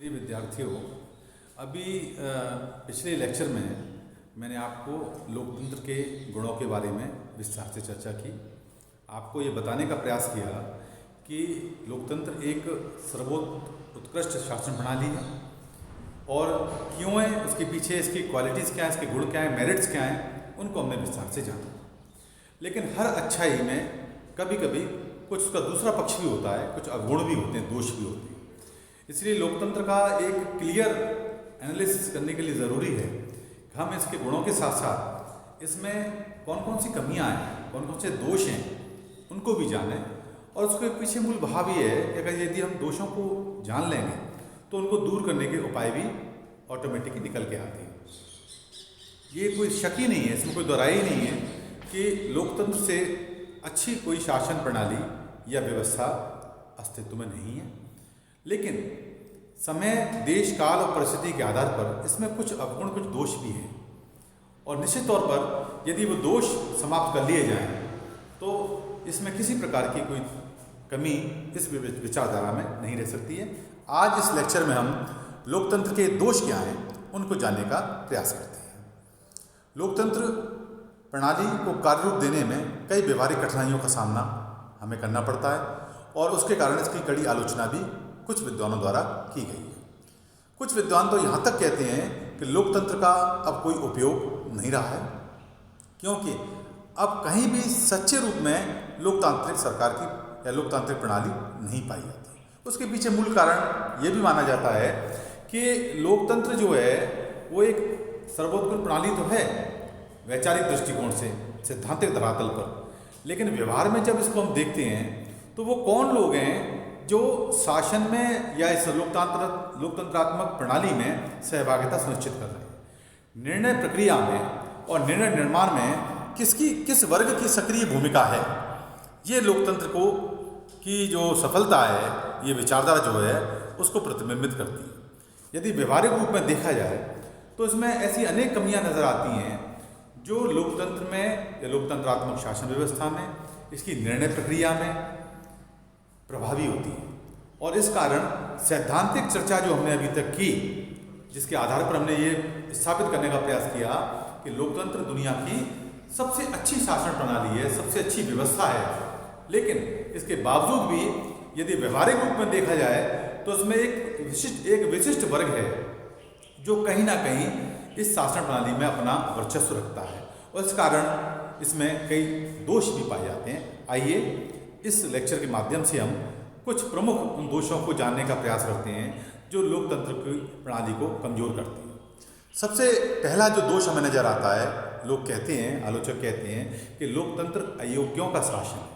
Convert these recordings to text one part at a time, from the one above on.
प्रिय विद्यार्थियों, अभी पिछले लेक्चर में मैंने आपको लोकतंत्र के गुणों के बारे में विस्तार से चर्चा की। आपको ये बताने का प्रयास किया कि लोकतंत्र एक सर्वोत्कृष्ट शासन प्रणाली है और क्यों है, उसके पीछे इसकी क्वालिटीज़ क्या है, इसके गुण क्या हैं, मेरिट्स क्या हैं, उनको हमने विस्तार से जाना। लेकिन हर अच्छाई में कभी कभी कुछ उसका दूसरा पक्ष भी होता है, कुछ अवगुण भी होते हैं, दोष भी होते हैं। इसलिए लोकतंत्र का एक क्लियर एनालिसिस करने के लिए ज़रूरी है कि हम इसके गुणों के साथ साथ इसमें कौन कौन सी कमियां हैं, कौन कौन से दोष हैं, उनको भी जानें। और उसके पीछे मूल भाव ये है कि अगर यदि हम दोषों को जान लेंगे तो उनको दूर करने के उपाय भी ऑटोमेटिकली निकल के आते हैं। ये कोई शक ही नहीं है, इसमें कोई दोहराई ही नहीं है कि लोकतंत्र से अच्छी कोई शासन प्रणाली या व्यवस्था अस्तित्व में नहीं है। लेकिन समय, देश, काल और परिस्थिति के आधार पर इसमें कुछ अवगुण, कुछ दोष भी हैं और निश्चित तौर पर यदि वो दोष समाप्त कर लिए जाएं तो इसमें किसी प्रकार की कोई कमी इस विचारधारा में नहीं रह सकती है। आज इस लेक्चर में हम लोकतंत्र के दोष क्या हैं उनको जानने का प्रयास करते हैं। लोकतंत्र प्रणाली को कार्य रूप देने में कई व्यवहारिक कठिनाइयों का सामना हमें करना पड़ता है और उसके कारण इसकी कड़ी आलोचना भी कुछ विद्वानों द्वारा की गई है। कुछ विद्वान तो यहाँ तक कहते हैं कि लोकतंत्र का अब कोई उपयोग नहीं रहा है, क्योंकि अब कहीं भी सच्चे रूप में लोकतांत्रिक सरकार की या लोकतांत्रिक प्रणाली नहीं पाई जाती। उसके पीछे मूल कारण ये भी माना जाता है कि लोकतंत्र जो है वो एक सर्वोत्कृष्ट प्रणाली तो है वैचारिक दृष्टिकोण से, सैद्धांतिक धरातल पर, लेकिन व्यवहार में जब इसको हम देखते हैं तो वो कौन लोग हैं जो शासन में या इस लोकतंत्रात्मक प्रणाली में सहभागिता सुनिश्चित कर रहे हैं। निर्णय प्रक्रिया में और निर्णय निर्माण में किस वर्ग की सक्रिय भूमिका है, ये लोकतंत्र को की जो सफलता है, ये विचारधारा जो है उसको प्रतिबिंबित करती है। यदि व्यवहारिक रूप में देखा जाए तो इसमें ऐसी अनेक कमियां नजर आती हैं जो लोकतंत्र में या लोकतंत्रात्मक शासन व्यवस्था में, इसकी निर्णय प्रक्रिया में प्रभावी होती है। और इस कारण सैद्धांतिक चर्चा जो हमने अभी तक की, जिसके आधार पर हमने ये स्थापित करने का प्रयास किया कि लोकतंत्र दुनिया की सबसे अच्छी शासन प्रणाली है, सबसे अच्छी व्यवस्था है, लेकिन इसके बावजूद भी यदि व्यवहारिक रूप में देखा जाए तो उसमें एक विशिष्ट वर्ग है जो कहीं ना कहीं इस शासन प्रणाली में अपना वर्चस्व रखता है और इस कारण इसमें कई दोष भी पाए जाते हैं। आइए इस लेक्चर के माध्यम से हम कुछ प्रमुख उन दोषों को जानने का प्रयास करते हैं जो लोकतंत्र की प्रणाली को कमजोर करते हैं। सबसे पहला जो दोष हमें नजर आता है, लोग कहते हैं, आलोचक कहते हैं कि लोकतंत्र अयोग्यों का शासन है,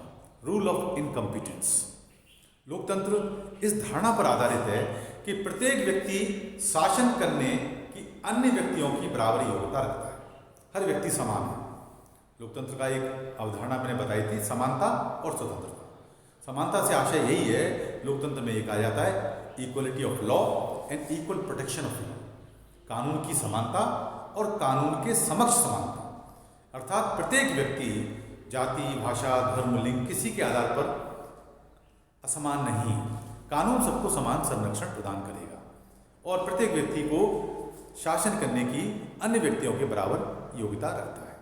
रूल ऑफ इनकम्पिटेंस। लोकतंत्र इस धारणा पर आधारित है कि प्रत्येक व्यक्ति शासन करने की अन्य व्यक्तियों की बराबरी योग्यता रखता है, हर व्यक्ति समान है। लोकतंत्र का एक अवधारणा मैंने बताई थी, समानता और स्वतंत्रता। समानता से आशय यही है, लोकतंत्र में ये कहा जाता है equality of law and equal protection of law, कानून की समानता और कानून के समक्ष समानता, अर्थात प्रत्येक व्यक्ति जाति, भाषा, धर्म, लिंग किसी के आधार पर असमान नहीं है। कानून सबको समान संरक्षण प्रदान करेगा और प्रत्येक व्यक्ति को शासन करने की अन्य व्यक्तियों के बराबर योग्यता रखता है।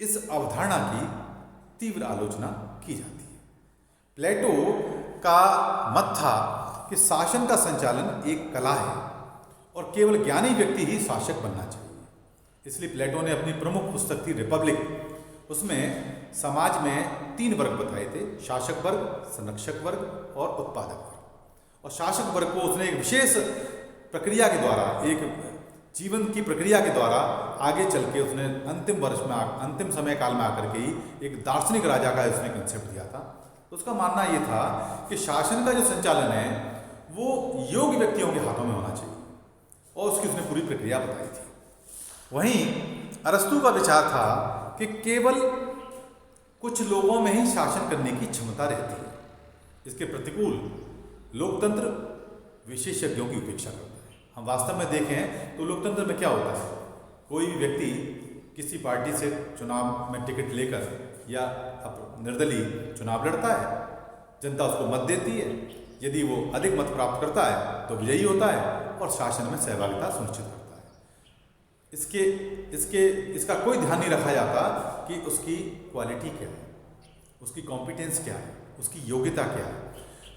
इस अवधारणा की तीव्र आलोचना की जाती है। प्लेटो का मत था कि शासन का संचालन एक कला है और केवल ज्ञानी व्यक्ति ही शासक बनना चाहिए। इसलिए प्लेटो ने अपनी प्रमुख पुस्तक थी रिपब्लिक, उसमें समाज में 3 वर्ग बताए थे, शासक वर्ग, संरक्षक वर्ग और उत्पादक वर्ग। और शासक वर्ग को उसने एक विशेष प्रक्रिया के द्वारा, एक जीवन की प्रक्रिया के द्वारा आगे चल के उसने अंतिम समय काल में आकर के ही एक दार्शनिक राजा का उसने कंसेप्ट दिया था। तो उसका मानना ये था कि शासन का जो संचालन है वो योग्य व्यक्तियों के हाथों में होना चाहिए और उसकी उसने पूरी प्रक्रिया बताई थी। वहीं अरस्तु का विचार था कि केवल कुछ लोगों में ही शासन करने की क्षमता रहती है। इसके प्रतिकूल लोकतंत्र विशेषज्ञों की उपेक्षा करता है। हम वास्तव में देखें तो लोकतंत्र में क्या होता है, कोई भी व्यक्ति किसी पार्टी से चुनाव में टिकट लेकर या निर्दलीय चुनाव लड़ता है, जनता उसको मत देती है, यदि वो अधिक मत प्राप्त करता है तो विजयी होता है और शासन में सहभागिता सुनिश्चित करता है। इसका कोई ध्यान नहीं रखा जाता कि उसकी क्वालिटी क्या है, उसकी कॉम्पिटेंस क्या है, उसकी योग्यता क्या है।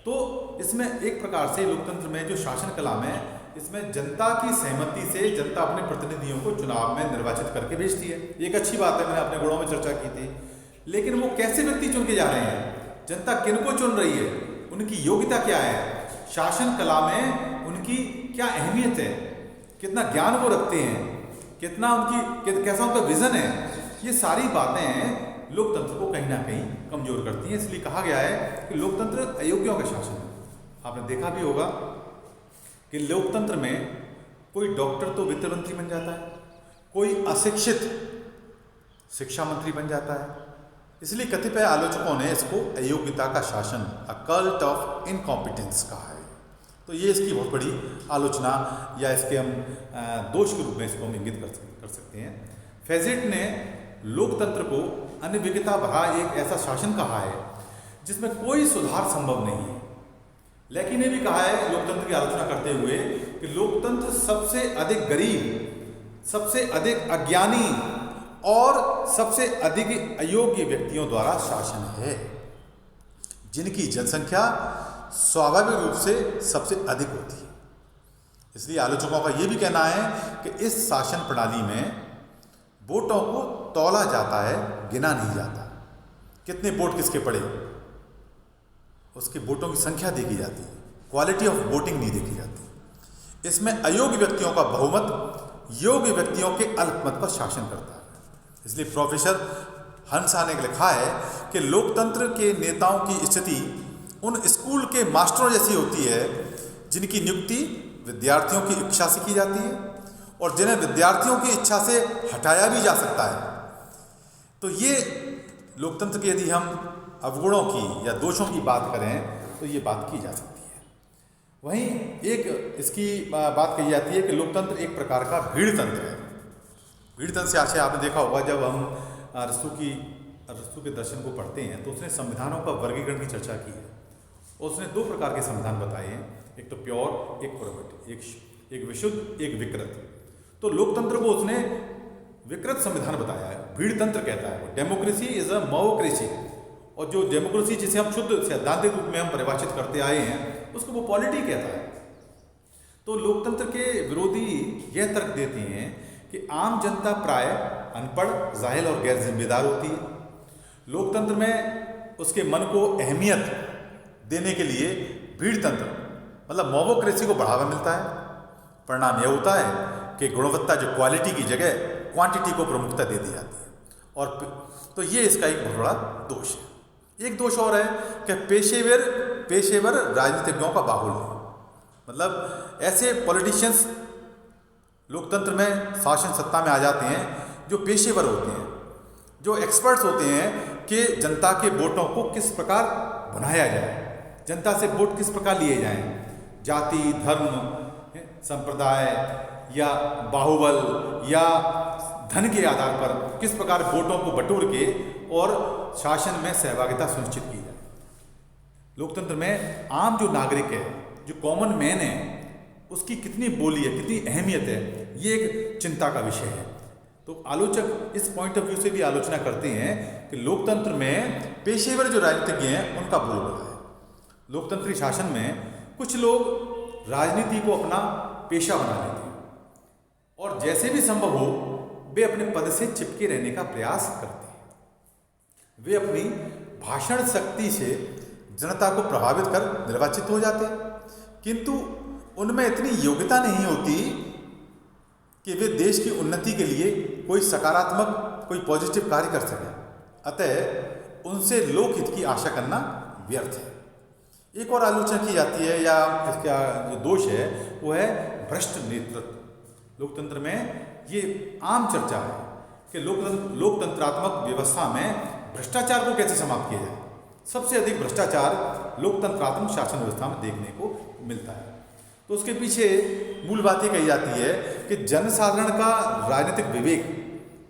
तो इसमें एक प्रकार से लोकतंत्र में जो शासन कला में, इसमें जनता की सहमति से जनता अपने प्रतिनिधियों को चुनाव में निर्वाचित करके भेजती है। एक अच्छी बात है, मैंने अपने गुणों में चर्चा की थी। लेकिन वो कैसे व्यक्ति चुन के जा रहे हैं, जनता किनको चुन रही है, उनकी योग्यता क्या है, शासन कला में उनकी क्या अहमियत है, कितना ज्ञान वो रखते हैं, कितना कैसा उनका विजन है, ये सारी बातें लोकतंत्र को कहीं ना कहीं कमजोर करती हैं। इसलिए कहा गया है कि लोकतंत्र अयोग्यों का शासन है। आपने देखा भी होगा कि लोकतंत्र में कोई डॉक्टर तो वित्त मंत्री बन जाता है, कोई अशिक्षित शिक्षा मंत्री बन जाता है। इसलिए कतिपय आलोचकों ने इसको अयोग्यता का शासन, अ कल्ट ऑफ इनकॉम्पिटेंस कहा है। तो ये इसकी बहुत बड़ी आलोचना या इसके हम दोष के रूप में इसको हम इंगित कर सकते हैं। फेजेट ने लोकतंत्र को अनिविज्ञता भरा एक ऐसा शासन कहा है जिसमें कोई सुधार संभव नहीं है। लेकिन ने भी कहा है लोकतंत्र की आलोचना करते हुए कि लोकतंत्र सबसे अधिक गरीब, सबसे अधिक अज्ञानी और सबसे अधिक अयोग्य व्यक्तियों द्वारा शासन है, जिनकी जनसंख्या स्वाभाविक रूप से सबसे अधिक होती है। इसलिए आलोचकों का यह भी कहना है कि इस शासन प्रणाली में वोटों को तौला जाता है, गिना नहीं जाता। कितने वोट किसके पड़े, उसके वोटों की संख्या देखी जाती है, क्वालिटी ऑफ वोटिंग नहीं देखी जाती। इसमें अयोग्य व्यक्तियों का बहुमत योग्य व्यक्तियों के अल्पमत पर शासन करता है। इसलिए प्रोफेसर हंसा ने लिखा है कि लोकतंत्र के नेताओं की स्थिति उन स्कूल के मास्टरों जैसी होती है जिनकी नियुक्ति विद्यार्थियों की इच्छा से की जाती है और जिन्हें विद्यार्थियों की इच्छा से हटाया भी जा सकता है। तो ये लोकतंत्र के यदि हम अवगुणों की या दोषों की बात करें तो ये बात की जा सकती है। वहीं एक इसकी बात कही जाती है कि लोकतंत्र एक प्रकार का भीड़ तंत्र है। भीड़ तंत्र से आशय आपने देखा होगा, जब हम अरस्तु के दर्शन को पढ़ते हैं तो उसने संविधानों का वर्गीकरण की चर्चा की है। उसने दो प्रकार के संविधान बताए हैं, एक तो प्योर, एक प्रोबेट, एक विशुद्ध, एक विकृत। तो लोकतंत्र को उसने विकृत संविधान बताया है, भीड़ तंत्र कहता है। डेमोक्रेसी इज अ माओक्रेसी, और जो डेमोक्रेसी जिसे हम शुद्ध सैद्धांतिक रूप में हम परिभाषित करते आए हैं उसको वो पॉलिटी कहता है। तो लोकतंत्र के विरोधी यह तर्क देते हैं कि आम जनता प्राय अनपढ़, जाहिल और गैर जिम्मेदार होती है। लोकतंत्र में उसके मन को अहमियत देने के लिए भीड़ तंत्र मतलब मोबोक्रेसी को बढ़ावा मिलता है। परिणाम यह होता है कि गुणवत्ता जो क्वालिटी की जगह क्वांटिटी को प्रमुखता दे दी जाती है। और तो ये इसका एक बहुत बड़ा दोष है। एक दोष और है कि पेशेवर राजनीतिज्ञों का बाहुल्य, मतलब ऐसे पॉलिटिशियंस लोकतंत्र में शासन सत्ता में आ जाते हैं जो पेशेवर होते हैं, जो एक्सपर्ट्स होते हैं कि जनता के वोटों को किस प्रकार बनाया जाए, जनता से वोट किस प्रकार लिए जाएं, जाति, धर्म, संप्रदाय या बाहुबल या धन के आधार पर किस प्रकार वोटों को बटोर के और शासन में सहभागिता सुनिश्चित की जाए। लोकतंत्र में आम जो नागरिक है, जो कॉमन मैन है, उसकी कितनी बोली है, कितनी अहमियत है, ये एक चिंता का विषय है। तो आलोचक इस पॉइंट ऑफ व्यू से भी आलोचना करते हैं कि लोकतंत्र में पेशेवर जो राजनीतिज्ञ हैं उनका बोलबाला है। लोकतंत्री शासन में कुछ लोग राजनीति को अपना पेशा बना लेते हैं और जैसे भी संभव हो वे अपने पद से चिपके रहने का प्रयास करते हैं। वे अपनी भाषण शक्ति से जनता को प्रभावित कर निर्वाचित हो जाते हैं, किंतु उनमें इतनी योग्यता नहीं होती कि वे देश की उन्नति के लिए कोई सकारात्मक, कोई पॉजिटिव कार्य कर सकें। अतः उनसे लोकहित की आशा करना व्यर्थ है। एक और आलोचना की जाती है या इसका जो दोष है वो है भ्रष्ट नेतृत्व। लोकतंत्र में ये आम चर्चा है कि लोकतंत्रात्मक व्यवस्था में भ्रष्टाचार को कैसे समाप्त किया जाए। सबसे अधिक भ्रष्टाचार लोकतंत्रात्मक शासन व्यवस्था में देखने को मिलता है। तो उसके पीछे मूल बात ये कही जाती है कि जनसाधारण का राजनीतिक विवेक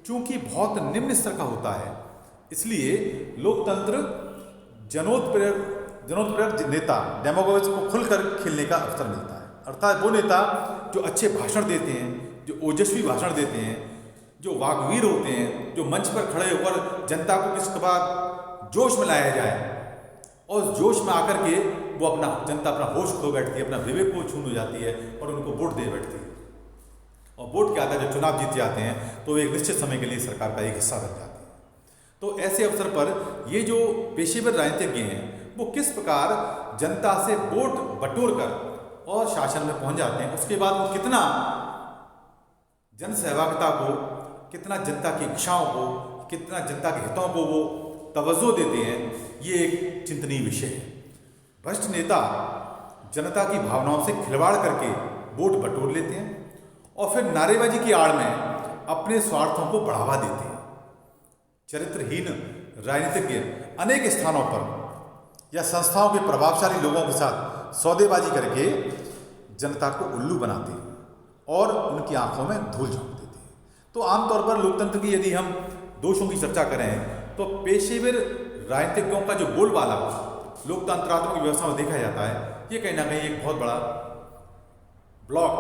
चूंकि बहुत निम्न स्तर का होता है, इसलिए लोकतंत्र जरूरत पर नेता डेमोक्रेसी को खुलकर खेलने का अवसर मिलता है। अर्थात वो नेता जो अच्छे भाषण देते हैं, जो ओजस्वी भाषण देते हैं, जो वाग्वीर होते हैं, जो मंच पर खड़े होकर जनता को किस प्रकार जोश में लाया जाए और उस जोश में आकर के वो जनता अपना होश खो बैठती है, अपना विवेक को छून हो जाती है और उनको वोट दे बैठती है। और वोट क्या आता है, जब चुनाव जीत जाते हैं तो एक निश्चित समय के लिए सरकार का एक हिस्सा बन जाते हैं। तो ऐसे अवसर पर ये जो पेशेवर राजनीतिज्ञ हैं वो किस प्रकार जनता से वोट बटोर कर और शासन में पहुंच जाते हैं, उसके बाद वो कितना जन सहभागिता को, कितना जनता की इच्छाओं को, कितना जनता के हितों को वो तवज्जो देते हैं, ये एक चिंतनीय विषय है। भ्रष्ट नेता जनता की भावनाओं से खिलवाड़ करके वोट बटोर लेते हैं और फिर नारेबाजी की आड़ में अपने स्वार्थों को बढ़ावा देते हैं। चरित्रहीन राजनीतिज्ञ अनेक स्थानों पर या संस्थाओं के प्रभावशाली लोगों के साथ सौदेबाजी करके जनता को उल्लू बनाते हैं और उनकी आंखों में धूल झोंक देते हैं। तो आमतौर पर लोकतंत्र की यदि हम दोषों की चर्चा करें तो पेशेवर राजनीतिज्ञों का जो बोलबाला लोकतंत्रात्मक व्यवस्था में देखा जाता है, ये कहीं ना कहीं एक बहुत बड़ा ब्लॉक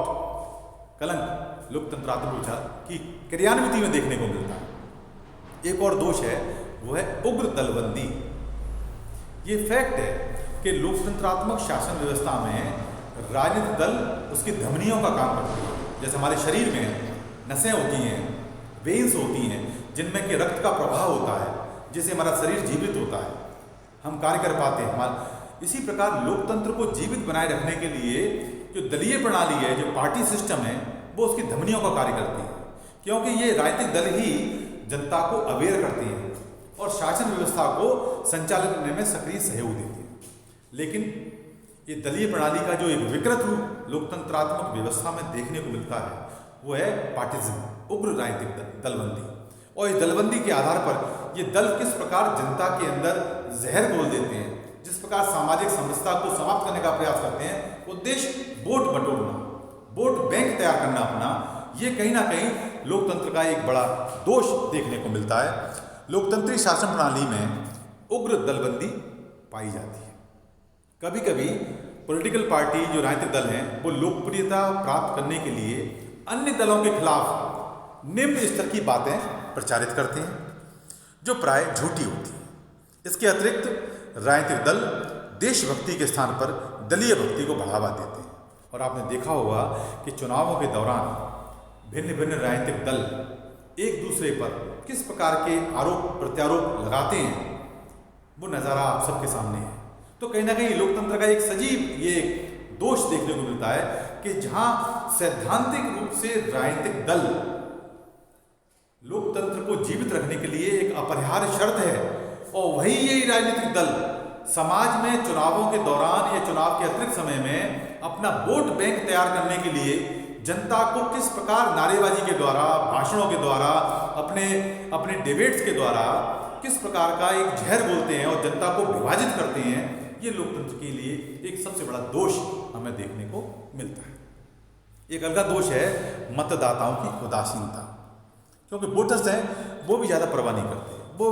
कलंक लोकतंत्रात्मक विचार की क्रियान्विति में देखने को मिलता है। एक और दोष है, वो है उग्र दलबंदी। ये फैक्ट है कि लोकतंत्रात्मक शासन व्यवस्था में राजनीतिक दल उसकी धमनियों का काम करती है। जैसे हमारे शरीर में नसें होती हैं, वेन्स होती हैं, जिनमें कि रक्त का प्रवाह होता है, जिससे हमारा शरीर जीवित होता है, हम कार्य कर पाते हैं। इसी प्रकार लोकतंत्र को जीवित बनाए रखने के लिए जो दलीय प्रणाली है, जो पार्टी सिस्टम है, वो उसकी धमनियों का कार्य करती है, क्योंकि ये राजनीतिक दल ही जनता को अवेयर करती है और शासन व्यवस्था को संचालित करने में सक्रिय सहयोग देती है। लेकिन ये दलीय प्रणाली का जो एक विकृत रूप लोकतंत्रात्मक व्यवस्था में देखने को मिलता है, वो है पार्टिजन, उग्र राजनीतिक दलबंदी। और इस दलबंदी के आधार पर ये दल किस प्रकार जनता के अंदर जहर घोल देते हैं, जिस प्रकार सामाजिक समरसता को समाप्त करने का प्रयास करते हैं, उद्देश्य वोट बटोरना, वोट बैंक तैयार करना अपना, ये कहीं ना कहीं लोकतंत्र का एक बड़ा दोष देखने को मिलता है। लोकतंत्री शासन प्रणाली में उग्र दलबंदी पाई जाती है। कभी कभी पॉलिटिकल पार्टी जो राजनीतिक दल हैं वो लोकप्रियता प्राप्त करने के लिए अन्य दलों के खिलाफ निम्न स्तर की बातें प्रचारित करते हैं, जो प्राय झूठी होती हैं। इसके अतिरिक्त राजनीतिक दल देशभक्ति के स्थान पर दलीय भक्ति को बढ़ावा देते हैं। और आपने देखा होगा कि चुनावों के दौरान भिन्न भिन्न राजनीतिक दल एक दूसरे पर किस प्रकार के आरोप प्रत्यारोप लगाते हैं, वो नज़ारा आप सबके सामने है। तो कहीं ना कहीं लोकतंत्र का एक सजीव ये दोष देखने को मिलता है कि जहां सैद्धांतिक रूप से राजनीतिक दल लोकतंत्र को जीवित रखने के लिए एक अपरिहार्य शर्त है, और वही ये राजनीतिक दल समाज में चुनावों के दौरान या चुनाव के अतिरिक्त समय में अपना वोट बैंक तैयार करने के लिए जनता को किस प्रकार नारेबाजी के द्वारा, भाषणों के द्वारा, अपने डिबेट्स के द्वारा किस प्रकार का एक जहर बोलते हैं और जनता को विभाजित करते हैं, ये लोकतंत्र के लिए एक सबसे बड़ा दोष हमें देखने को मिलता है। एक अलग दोष है मतदाताओं की उदासीनता, क्योंकि वोटर्स हैं वो भी ज़्यादा परवाह नहीं करते। वो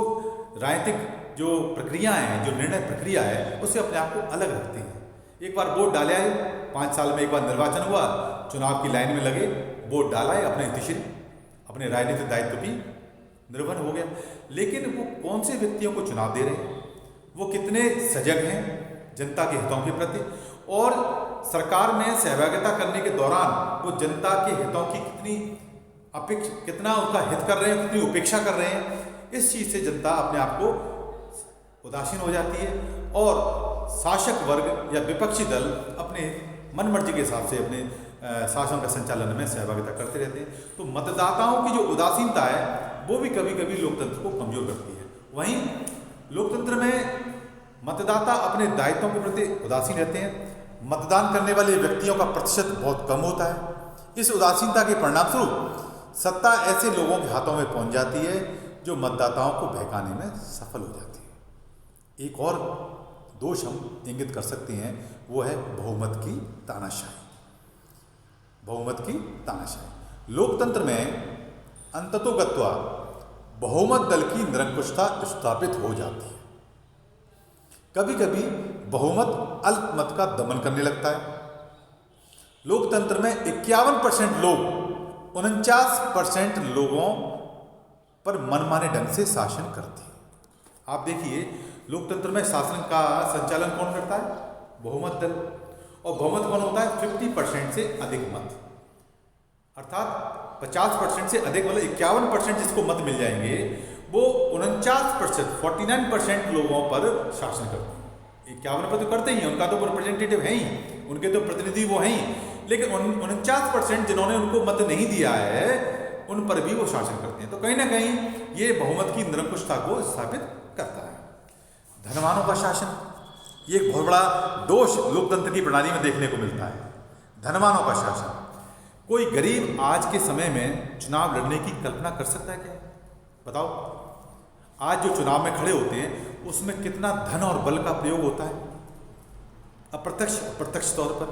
राजनीतिक जो प्रक्रिया है, जो निर्णय प्रक्रिया है, उससे अपने आप को अलग रखते हैं। एक बार वोट डाले आए, 5 साल में एक बार निर्वाचन हुआ, चुनाव की लाइन में लगे, वोट डाला है, अपने हितैषी अपने राजनीतिक दायित्व की निर्भर हो गया। लेकिन वो कौन से व्यक्तियों को चुनाव दे रहे हैं, वो कितने सजग हैं जनता के हितों के प्रति, और सरकार में सहभागिता करने के दौरान वो जनता के हितों की कितना उनका हित कर रहे हैं, कितनी उपेक्षा कर रहे हैं, इस चीज़ से जनता अपने आप को उदासीन हो जाती है और शासक वर्ग या विपक्षी दल अपने मनमर्जी के हिसाब से अपने शासन का संचालन में सहभागिता करते रहते हैं। तो मतदाताओं की जो उदासीनता है वो भी कभी कभी लोकतंत्र को कमजोर करती है। वहीं लोकतंत्र में मतदाता अपने दायित्वों के प्रति उदासीन रहते हैं। मतदान करने वाले व्यक्तियों का प्रतिशत बहुत कम होता है। इस उदासीनता के परिणामस्वरूप सत्ता ऐसे लोगों के हाथों में पहुंच जाती है जो मतदाताओं को बहकाने में सफल हो जाती है। एक और दोष हम इंगित कर सकते हैं, वो है बहुमत की तानाशाही। बहुमत की तानाशाही लोकतंत्र में अंततोगत्वा बहुमत दल की निरंकुशता स्थापित हो जाती है। कभी कभी बहुमत अल्पमत का दमन करने लगता है। लोकतंत्र में 51% लोग 49% लोगों पर मनमाने ढंग से शासन करते हैं। आप देखिए, लोकतंत्र में शासन का संचालन कौन करता है? बहुमत दल। और बहुमत कौन होता है? 50% से अधिक मत, अर्थात 50% से अधिक, मतलब 51% जिसको मत मिल जाएंगे वो 49%, 49% लोगों पर शासन करते हैं। 51% करते ही, उनका तो रिप्रेजेंटेटिव है ही, उनके तो प्रतिनिधि वो हैं ही, लेकिन 49% जिन्होंने उनको मत नहीं दिया है उन पर भी वो शासन करते हैं। तो कहीं ना कहीं ये बहुमत की निरंकुशता को स्थापित करता है। धनवानों का शासन, ये एक बहुत बड़ा दोष लोकतंत्र की प्रणाली में देखने को मिलता है। धनवानों का शासन। कोई गरीब आज के समय में चुनाव लड़ने की कल्पना कर सकता है क्या? बताओ, आज जो चुनाव में खड़े होते हैं उसमें कितना धन और बल का प्रयोग होता है, अप्रत्यक्ष अप्रत्यक्ष तौर पर,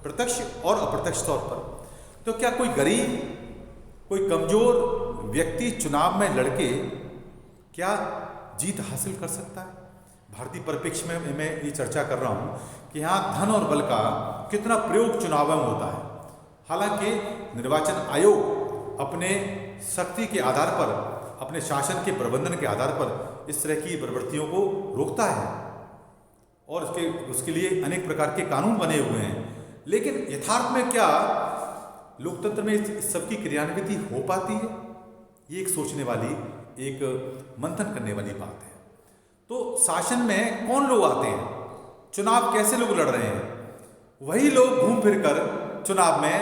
प्रत्यक्ष और अप्रत्यक्ष तौर पर। तो क्या कोई गरीब, कोई कमजोर व्यक्ति चुनाव में लड़के क्या जीत हासिल कर सकता है? भारतीय परिप्रेक्ष्य में मैं ये चर्चा कर रहा हूँ कि यहाँ धन और बल का कितना प्रयोग चुनाव में होता है। हालांकि निर्वाचन आयोग अपने शक्ति के आधार पर, अपने शासन के प्रबंधन के आधार पर इस तरह की प्रवृत्तियों को रोकता है और उसके लिए अनेक प्रकार के कानून बने हुए हैं, लेकिन यथार्थ में क्या लोकतंत्र में इस सबकी क्रियान्विति हो पाती है? ये एक सोचने वाली, एक मंथन करने वाली बात है। तो शासन में कौन लोग आते हैं? चुनाव कैसे लोग लड़ रहे हैं? वही लोग घूम फिर कर चुनाव में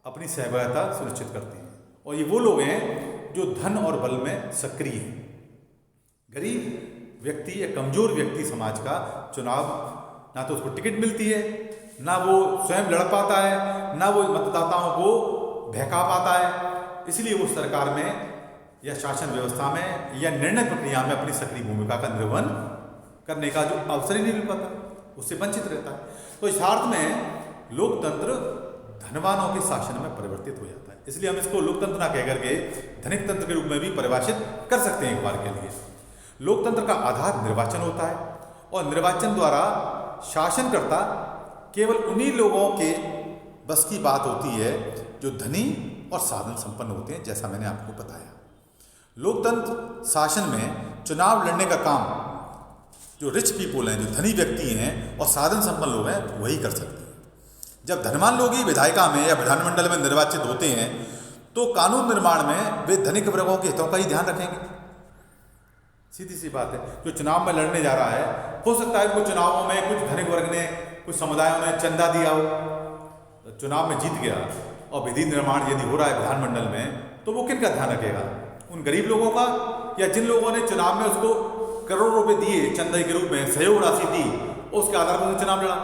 अपनी सहभागिता सुनिश्चित करते हैं, और ये वो लोग हैं जो धन और बल में सक्रिय हैं। गरीब व्यक्ति या कमजोर व्यक्ति समाज का चुनाव, ना तो उसको टिकट मिलती है, ना वो स्वयं लड़ पाता है, ना वो मतदाताओं को बहका पाता है, इसलिए वो सरकार में या शासन व्यवस्था में या निर्णय प्रक्रिया में अपनी सक्रिय भूमिका का निर्वहन करने का जो अवसर ही नहीं मिल पाता, उससे वंचित रहता है। तो इस अर्थ में लोकतंत्र धनवानों के शासन में परिवर्तित हो जाता है। इसलिए हम इसको लोकतंत्र ना कहकर के धनिक तंत्र के रूप में भी परिभाषित कर सकते हैं एक बार के लिए। लोकतंत्र का आधार निर्वाचन होता है, और निर्वाचन द्वारा शासनकर्ता केवल उन्हीं लोगों के बस की बात होती है जो धनी और साधन संपन्न होते हैं, जैसा मैंने आपको बताया। लोकतंत्र शासन में चुनाव लड़ने का काम जो रिच पीपुल हैं, जो धनी व्यक्ति हैं और साधन संपन्न लोग हैं, वही कर सकते हैं। जब धनवान लोग ही विधायिका में या विधानमंडल में निर्वाचित होते हैं तो कानून निर्माण में वे धनिक वर्गों के हितों का ही ध्यान रखेंगे। सीधी सी बात है। जो चुनाव में लड़ने जा रहा है, हो सकता है कुछ चुनावों में कुछ धनिक वर्ग ने, कुछ समुदायों ने चंदा दिया हो, चुनाव में जीत गया, और विधि निर्माण यदि हो रहा है विधानमंडल में, तो वो किनका ध्यान रखेगा? उन गरीब लोगों का, या जिन लोगों ने चुनाव में उसको करोड़ों रुपए दिए चंदे के रूप में, सहयोग राशि दी, उसके आधार पर चुनाव लड़ा।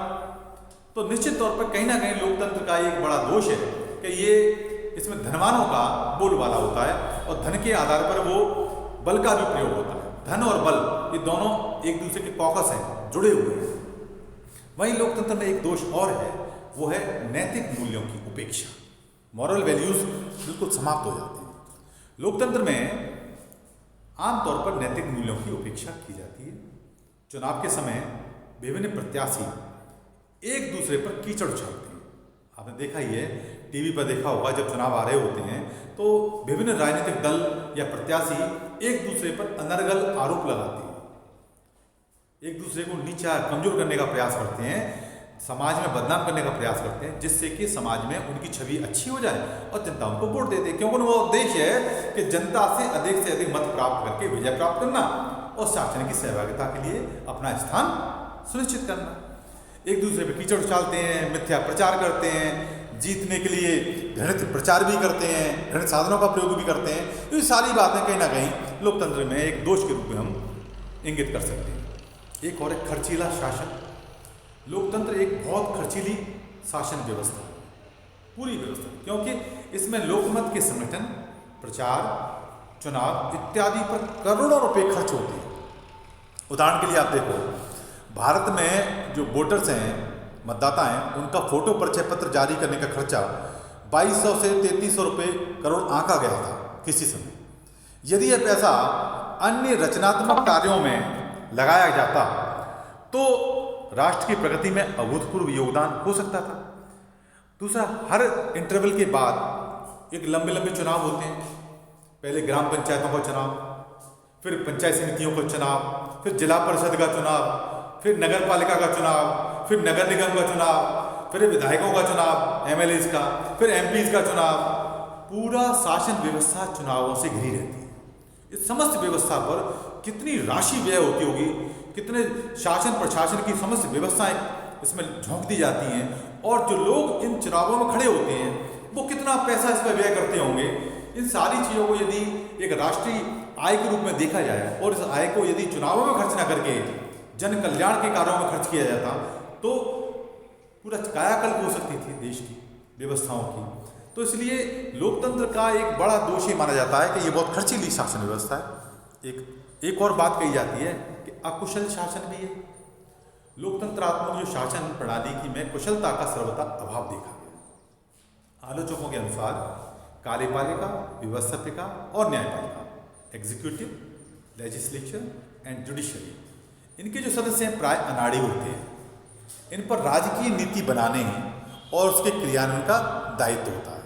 तो निश्चित तौर पर कहीं ना कहीं लोकतंत्र का एक बड़ा दोष है कि ये इसमें धनवानों का बोलबाला होता है, और धन के आधार पर वो बल का भी प्रयोग होता है। धन और बल ये दोनों एक दूसरे के कॉकस हैं, जुड़े हुए हैं। वहीं लोकतंत्र में एक दोष और है, वो है नैतिक मूल्यों की उपेक्षा। मॉरल वैल्यूज बिल्कुल समाप्त हो जाते हैं। लोकतंत्र में आमतौर पर नैतिक मूल्यों की उपेक्षा की जाती है। चुनाव के समय विभिन्न प्रत्याशी एक दूसरे पर कीचड़ उछालते हैं। आपने देखा ही है, टीवी पर देखा होगा, जब चुनाव आ रहे होते हैं तो विभिन्न राजनीतिक दल या प्रत्याशी एक दूसरे पर अनर्गल आरोप लगाते हैं, एक दूसरे को नीचा कमजोर करने का प्रयास करते हैं, समाज में बदनाम करने का प्रयास करते हैं, जिससे कि समाज में उनकी छवि अच्छी हो जाए और जनता उनको वोट दे दे। क्योंकि वो उद्देश्य है कि जनता से अधिक मत प्राप्त करके विजय प्राप्त करना और शासन की सहभागिता के लिए अपना स्थान सुनिश्चित करना। एक दूसरे पर कीचड़ उछालते हैं, मिथ्या प्रचार करते हैं, जीतने के लिए घृणित प्रचार भी करते हैं, घृणित साधनों का प्रयोग भी करते हैं। तो ये सारी बातें कहीं ना कहीं लोकतंत्र में एक दोष के रूप में हम इंगित कर सकते हैं। एक और एक खर्चीला शासन। लोकतंत्र एक बहुत खर्चीली शासन व्यवस्था है, पूरी व्यवस्था, क्योंकि इसमें लोकमत के संगठन, प्रचार, चुनाव इत्यादि पर करोड़ों रुपए खर्च होते हैं। उदाहरण के लिए आप देखो, भारत में जो वोटर्स हैं, मतदाता हैं, उनका फोटो परिचय पत्र जारी करने का खर्चा 2200 से 3300 रुपये करोड़ आंका गया था किसी समय। यदि यह पैसा अन्य रचनात्मक कार्यों में लगाया जाता तो राष्ट्र की प्रगति में अभूतपूर्व योगदान हो सकता था। दूसरा, हर इंटरवल के बाद एक लंबे लंबे चुनाव होते हैं। पहले ग्राम पंचायतों का चुनाव, फिर पंचायत समितियों का चुनाव, फिर जिला परिषद का चुनाव, फिर नगर पालिका का चुनाव, फिर नगर निगम का चुनाव, फिर विधायकों का चुनाव, एमएलएज का, फिर एमपीज का चुनाव। पूरा शासन व्यवस्था चुनावों से घिरी रहती है। इस समस्त व्यवस्था पर कितनी राशि व्यय होती होगी, कितने शासन प्रशासन की समस्त व्यवस्थाएं इसमें झोंक दी जाती हैं, और जो लोग इन चुनावों में खड़े होते हैं वो कितना पैसा इस पर व्यय करते होंगे। इन सारी चीज़ों को यदि एक राष्ट्रीय आय के रूप में देखा जाए और इस आय को यदि चुनावों में खर्च ना करके जन कल्याण के कार्यों में खर्च किया जाता तो पूरा कायाकल्प हो सकती थी देश की व्यवस्थाओं की। तो इसलिए लोकतंत्र का एक बड़ा दोष ये माना जाता है कि ये बहुत खर्चीली शासन व्यवस्था है। एक और बात कही जाती है कि अकुशल शासन भी है। लोकतंत्रात्मक जो शासन प्रणाली की में कुशलता का सर्वथा अभाव देखा गया। आलोचकों के अनुसार कार्यपालिका, व्यवस्थापिका और न्यायपालिका, एग्जीक्यूटिव, लेजिस्लेचर एंड जुडिशरी, इनके जो सदस्य हैं प्राय अनाड़ी होते हैं। इन पर राजकीय नीति बनाने और उसके क्रियान्वयन का दायित्व होता है,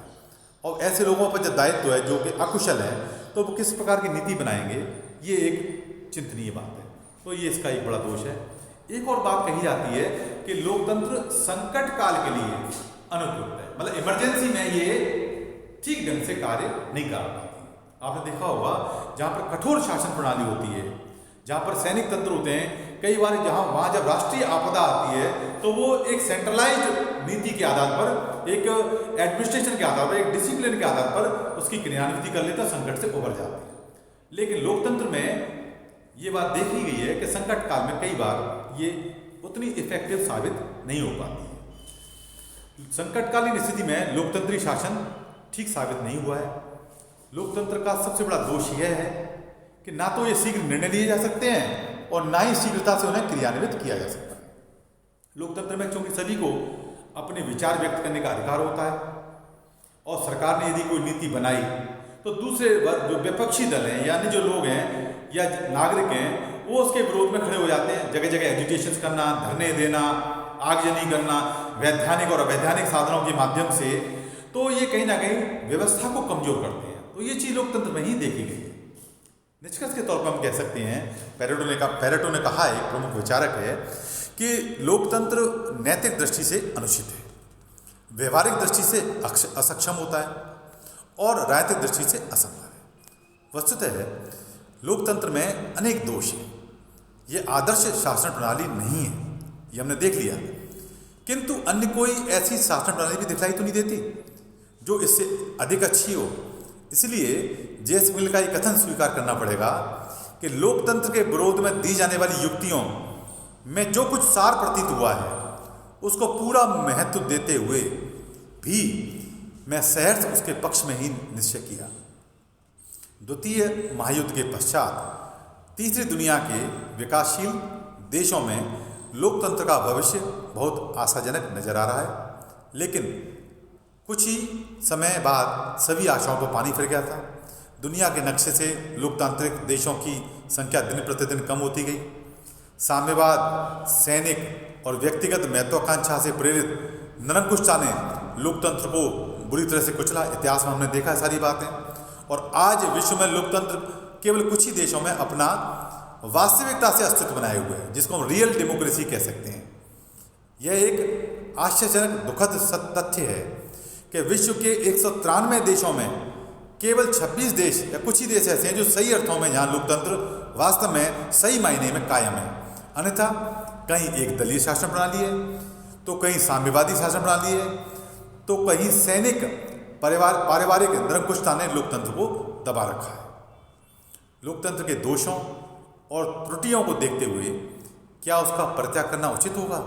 और ऐसे लोगों पर जो दायित्व है जो कि अकुशल है तो वो किस प्रकार की नीति बनाएंगे, ये एक चिंतनीय बात है। तो ये इसका एक बड़ा दोष है। एक और बात कही जाती है कि लोकतंत्र संकट काल के लिए अनुपयुक्त है, मतलब इमरजेंसी में ये ठीक ढंग से कार्य नहीं कर पाती। आपने देखा होगा जहाँ पर कठोर शासन प्रणाली होती है, जहाँ पर सैनिक तंत्र होते हैं, कई बार वहाँ जब राष्ट्रीय आपदा आती है तो वो एक सेंट्रलाइज्ड नीति के आधार पर, एक एडमिनिस्ट्रेशन के आधार पर, एक डिसिप्लिन के आधार पर उसकी क्रियान्विति कर लेता, संकट से उबर जाते हैं। लेकिन लोकतंत्र में ये बात देखी गई है कि संकट काल में कई बार ये उतनी इफेक्टिव साबित नहीं हो पाती है। संकटकालीन स्थिति में लोकतंत्री शासन ठीक साबित नहीं हुआ है। लोकतंत्र का सबसे बड़ा दोष यह है कि ना तो ये शीघ्र निर्णय लिए जा सकते हैं और ना ही शीघ्रता से उन्हें क्रियान्वित किया जा सकता है। लोकतंत्र में चूंकि सभी को अपने विचार व्यक्त करने का अधिकार होता है, और सरकार ने यदि कोई नीति बनाई तो दूसरे वर्ग जो विपक्षी दल हैं यानी जो लोग हैं या नागरिक हैं वो उसके विरोध में खड़े हो जाते हैं। जगह जगह एजिटेशन करना, धरने देना, आगजनी करना वैधानिक और अवैधानिक साधनों के माध्यम से, तो ये कहीं ना कहीं व्यवस्था को कमजोर करते हैं। तो ये चीज़ लोकतंत्र में ही देखी गई है। निष्कर्ष के तौर पर हम कह सकते हैं, पेरेटो ने कहा, एक प्रमुख विचारक है, कि लोकतंत्र नैतिक दृष्टि से अनुचित है, व्यवहारिक दृष्टि से असक्षम होता है और राजनीतिक दृष्टि से असंभव है। वस्तुतः लोकतंत्र में अनेक दोष हैं। ये आदर्श शासन प्रणाली नहीं है, ये हमने देख लिया, किंतु अन्य कोई ऐसी शासन प्रणाली भी दिखलाई तो नहीं देती जो इससे अधिक अच्छी हो। इसलिए जेम्स मिल का ये कथन स्वीकार करना पड़ेगा कि लोकतंत्र के विरोध में दी जाने वाली युक्तियों में जो कुछ सार प्रतीत हुआ है उसको पूरा महत्व देते हुए भी मैं सहर्ष उसके पक्ष में ही निश्चय किया। द्वितीय महायुद्ध के पश्चात तीसरी दुनिया के विकासशील देशों में लोकतंत्र का भविष्य बहुत आशाजनक नजर आ रहा है, लेकिन कुछ ही समय बाद सभी आशाओं पर पानी फिर गया था। दुनिया के नक्शे से लोकतांत्रिक देशों की संख्या दिन प्रतिदिन कम होती गई। साम्यवाद, सैनिक और व्यक्तिगत महत्वाकांक्षा से प्रेरित निरंकुशता ने लोकतंत्र को बुरी तरह से कुचला। इतिहास में हमने देखा सारी बातें, और आज विश्व में लोकतंत्र केवल कुछ ही देशों में अपना वास्तविकता से अस्तित्व बनाए हुए है, जिसको हम रियल डेमोक्रेसी कह सकते हैं। यह एक आश्चर्यजनक दुखद तथ्य है कि विश्व के 193 देशों में केवल 26 देश या कुछ ही देश ऐसे हैं जो सही अर्थों में जहाँ लोकतंत्र वास्तव में सही मायने में कायम है। अन्यथा कहीं एक दलीय शासन प्रणाली है, तो कहीं साम्यवादी शासन प्रणाली है, तो कहीं सैनिक पारिवारिक निरंकुशता ने लोकतंत्र को दबा रखा है। लोकतंत्र के दोषों और त्रुटियों को देखते हुए क्या उसका परित्याग करना उचित होगा,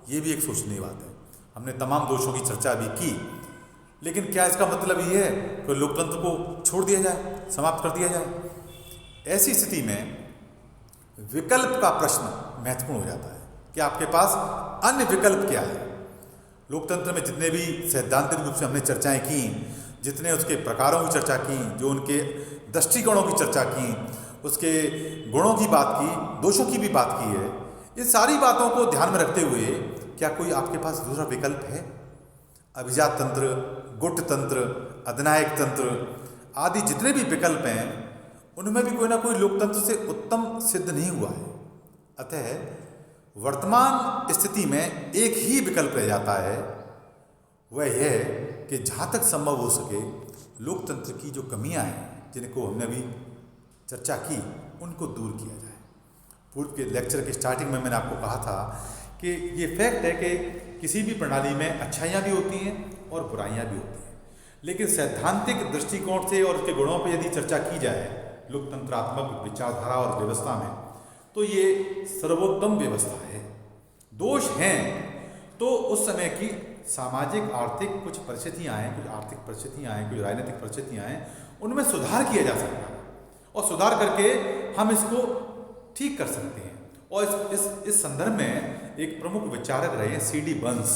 ये भी एक सोचने की बात है। हमने तमाम दोषों की चर्चा भी की, लेकिन क्या इसका मतलब ये है कि लोकतंत्र को छोड़ दिया जाए, समाप्त कर दिया जाए? ऐसी स्थिति में विकल्प का प्रश्न महत्वपूर्ण हो जाता है कि आपके पास अन्य विकल्प क्या है। लोकतंत्र में जितने भी सैद्धांतिक रूप से हमने चर्चाएं की, जितने उसके प्रकारों की चर्चा की, जो उनके दृष्टिकोणों की चर्चा की, उसके गुणों की बात की, दोषों की भी बात की है, इन सारी बातों को ध्यान में रखते हुए क्या कोई आपके पास दूसरा विकल्प है? अभिजात तंत्र, गुट तंत्र, अधिनायक तंत्र आदि जितने भी विकल्प हैं उनमें भी कोई ना कोई लोकतंत्र से उत्तम सिद्ध नहीं हुआ है। अतः वर्तमान स्थिति में एक ही विकल्प रह जाता है, वह यह कि जहाँ तक संभव हो सके लोकतंत्र की जो कमियाँ हैं जिनको हमने अभी चर्चा की उनको दूर किया जाए। पूर्व के लेक्चर के स्टार्टिंग में मैंने आपको कहा था कि ये फैक्ट है कि किसी भी प्रणाली में अच्छाइयाँ भी होती हैं और बुराइयाँ भी होती हैं, लेकिन सैद्धांतिक दृष्टिकोण से और उसके गुणों पर यदि चर्चा की जाए लोकतंत्रात्मक विचारधारा और व्यवस्था में, तो ये सर्वोत्तम व्यवस्था है। दोष हैं तो उस समय की सामाजिक आर्थिक कुछ परिस्थितियाँ हैं, कुछ आर्थिक परिस्थितियाँ हैं, कुछ राजनीतिक परिस्थितियाँ हैं, उनमें सुधार किया जा सकता है और सुधार करके हम इसको ठीक कर सकते हैं। और इस संदर्भ में एक प्रमुख विचारक रहे C.D. बर्न्स,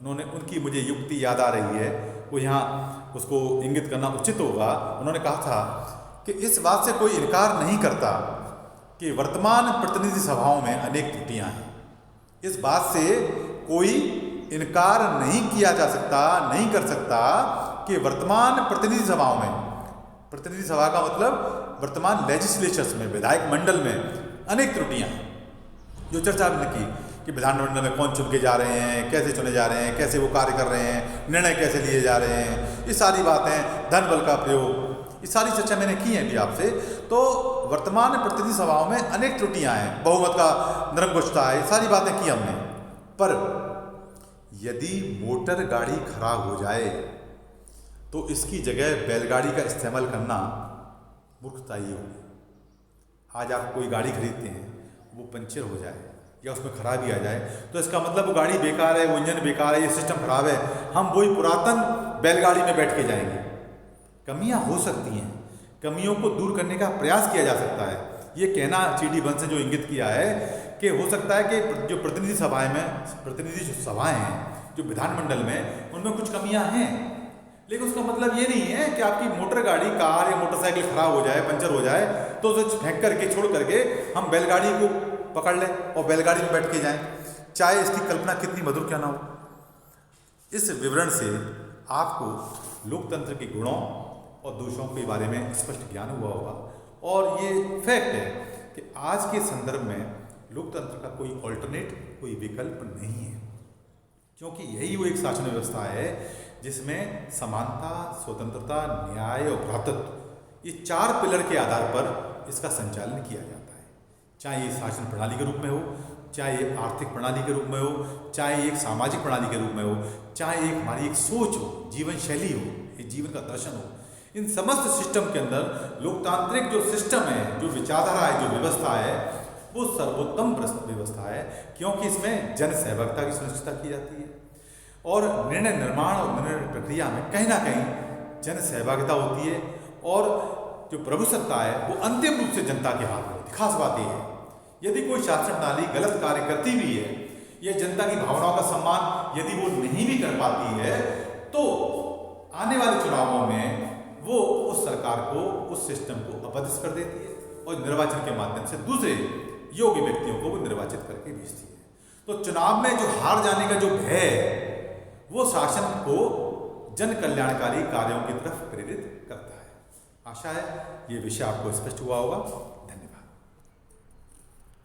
उनकी मुझे युक्ति याद आ रही है, वो यहाँ उसको इंगित करना उचित होगा। उन्होंने कहा था कि इस बात से कोई इनकार नहीं करता कि वर्तमान प्रतिनिधि सभाओं में अनेक त्रुटियां हैं। इस बात से कोई इनकार नहीं किया जा सकता, नहीं कर सकता कि वर्तमान प्रतिनिधि सभाओं में, प्रतिनिधि सभा का मतलब वर्तमान लेजिस्लेचर्स में, विधायक मंडल में अनेक त्रुटियां हैं। जो चर्चा हमने की कि विधानमंडल में कौन चुन के जा रहे हैं, कैसे चुने जा रहे हैं, कैसे वो कार्य कर रहे हैं, निर्णय कैसे लिए जा रहे हैं, ये सारी बातें, धन बल का प्रयोग, ये सारी चर्चा मैंने की है अभी आपसे। तो वर्तमान प्रतिनिधि सभाओं में अनेक त्रुटियां हैं, बहुमत का नरमगोचता है, सारी बातें की हमने। पर यदि मोटर गाड़ी खराब हो जाए तो इसकी जगह बैलगाड़ी का इस्तेमाल करना मूर्खता ही होगी। आज आप कोई गाड़ी खरीदते हैं, वो पंचर हो जाए या उसमें खराबी आ जाए तो इसका मतलब वो गाड़ी बेकार है, वो इंजन बेकार है, ये सिस्टम खराब है, हम वही पुरातन बैलगाड़ी में बैठ के जाएंगे। कमियां हो सकती हैं, कमियों को दूर करने का प्रयास किया जा सकता है। ये कहना C.D. बर्न्स ने जो इंगित किया है कि हो सकता है कि जो प्रतिनिधि सभाएं हैं जो विधानमंडल में, उनमें कुछ कमियां हैं, लेकिन उसका मतलब ये नहीं है कि आपकी मोटर गाड़ी, कार या मोटरसाइकिल खराब हो जाए, पंचर हो जाए तो उसे फेंक करके, छोड़ करके हम बैलगाड़ी को पकड़ लें और बैलगाड़ी में बैठ के जाएं, चाहे इसकी कल्पना कितनी मधुर क्यों ना हो। इस विवरण से आपको लोकतंत्र के गुणों और दोषों के बारे में स्पष्ट ज्ञान हुआ होगा। और ये फैक्ट है कि आज के संदर्भ में लोकतंत्र का कोई ऑल्टरनेट, कोई विकल्प नहीं है, क्योंकि यही वो एक शासन व्यवस्था है जिसमें समानता, स्वतंत्रता, न्याय और भ्रातृत्व, ये 4 पिलर के आधार पर इसका संचालन किया जाता है। चाहे ये शासन प्रणाली के रूप में हो, चाहे ये आर्थिक प्रणाली के रूप में हो, चाहे एक सामाजिक प्रणाली के रूप में हो, चाहे एक हमारी एक सोच हो, जीवन शैली हो, एक जीवन का दर्शन हो, इन समस्त सिस्टम के अंदर लोकतांत्रिक जो सिस्टम है, जो विचारधारा है, जो व्यवस्था है, वो सर्वोत्तम व्यवस्था है, क्योंकि इसमें जन सहभागिता की सुनिश्चितता की जाती है और निर्णय निर्माण और निर्णय प्रक्रिया में कहीं ना कहीं जन सहभागिता होती है और जो प्रभु सत्ता है वो अंतिम रूप से जनता के हाथ में होती है। खास बात यह है, यदि कोई शासन प्रणाली गलत कार्य करती भी है या जनता की भावनाओं का सम्मान यदि वो नहीं भी कर पाती है, तो आने वाले चुनावों में वो उस सरकार को, उस सिस्टम को अपदस्थ कर देती है और निर्वाचन के माध्यम से दूसरे योग्य व्यक्तियों को वो निर्वाचित करके भेजती है। तो चुनाव में जो हार जाने का जो भय है वो शासन को जन कल्याणकारी कार्यों की तरफ प्रेरित करता है। आशा है ये विषय आपको स्पष्ट हुआ होगा।